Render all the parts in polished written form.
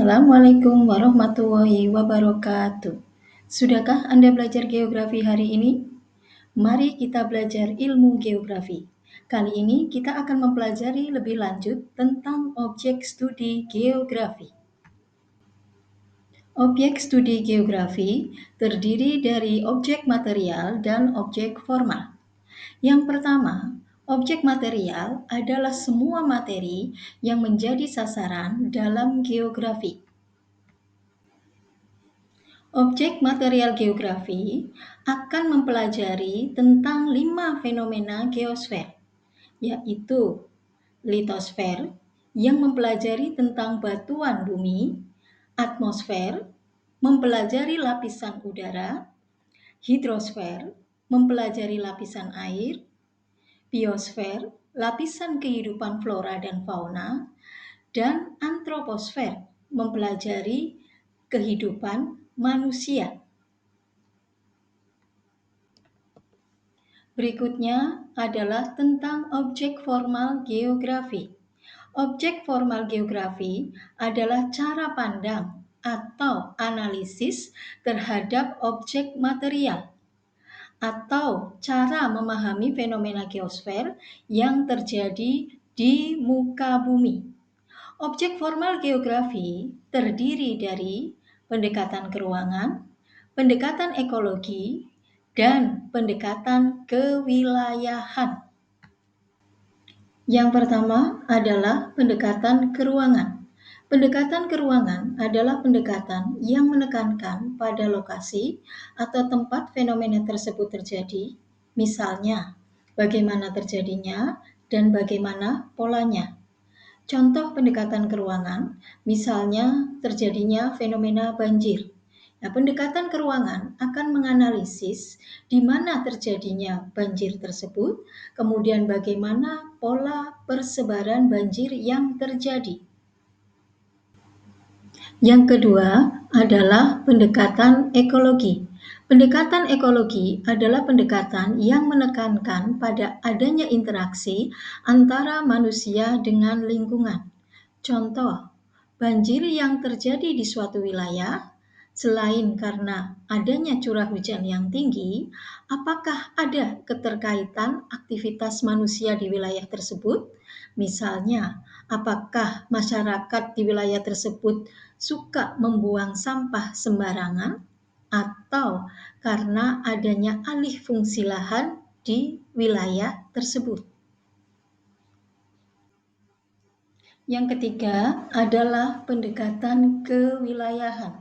Assalamualaikum warahmatullahi wabarakatuh. Sudahkah Anda belajar geografi hari ini? Mari kita belajar ilmu geografi. Kali ini kita akan mempelajari lebih lanjut tentang objek studi geografi. Objek studi geografi terdiri dari objek material dan objek formal. Yang pertama, objek material adalah semua materi yang menjadi sasaran dalam geografi. Objek material geografi akan mempelajari tentang 5 fenomena geosfer, yaitu litosfer yang mempelajari tentang batuan bumi, atmosfer mempelajari lapisan udara, hidrosfer mempelajari lapisan air, biosfer lapisan kehidupan flora dan fauna, dan antroposfer mempelajari kehidupan manusia. Berikutnya adalah tentang objek formal geografi. Objek formal geografi adalah cara pandang atau analisis terhadap objek material atau cara memahami fenomena geosfer yang terjadi di muka bumi. Objek formal geografi terdiri dari pendekatan keruangan, pendekatan ekologi, dan pendekatan kewilayahan. Yang pertama adalah pendekatan keruangan. Pendekatan keruangan adalah pendekatan yang menekankan pada lokasi atau tempat fenomena tersebut terjadi, misalnya bagaimana terjadinya dan bagaimana polanya. Contoh pendekatan keruangan, misalnya terjadinya fenomena banjir. Nah, pendekatan keruangan akan menganalisis di mana terjadinya banjir tersebut, kemudian bagaimana pola persebaran banjir yang terjadi. Yang kedua adalah pendekatan ekologi. Pendekatan ekologi adalah pendekatan yang menekankan pada adanya interaksi antara manusia dengan lingkungan. Contoh, banjir yang terjadi di suatu wilayah, selain karena adanya curah hujan yang tinggi, apakah ada keterkaitan aktivitas manusia di wilayah tersebut? Misalnya, apakah masyarakat di wilayah tersebut suka membuang sampah sembarangan atau karena adanya alih fungsi lahan di wilayah tersebut. Yang ketiga adalah pendekatan kewilayahan.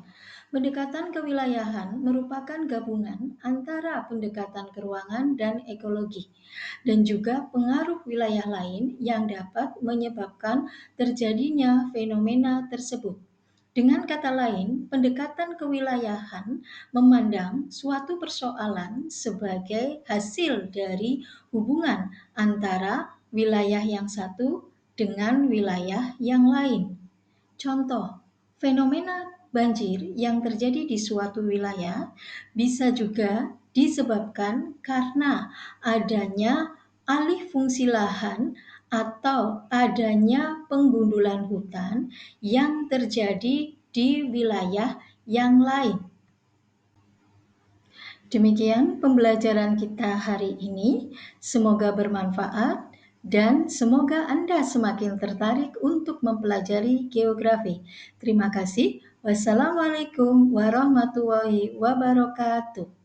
Pendekatan kewilayahan merupakan gabungan antara pendekatan keruangan dan ekologi, dan juga pengaruh wilayah lain yang dapat menyebabkan terjadinya fenomena tersebut. Dengan kata lain, pendekatan kewilayahan memandang suatu persoalan sebagai hasil dari hubungan antara wilayah yang satu dengan wilayah yang lain. Contoh, fenomena banjir yang terjadi di suatu wilayah bisa juga disebabkan karena adanya alih fungsi lahan atau adanya penggundulan hutan yang terjadi di wilayah yang lain. Demikian pembelajaran kita hari ini. Semoga bermanfaat dan semoga Anda semakin tertarik untuk mempelajari geografi. Terima kasih. Wassalamualaikum warahmatullahi wabarakatuh.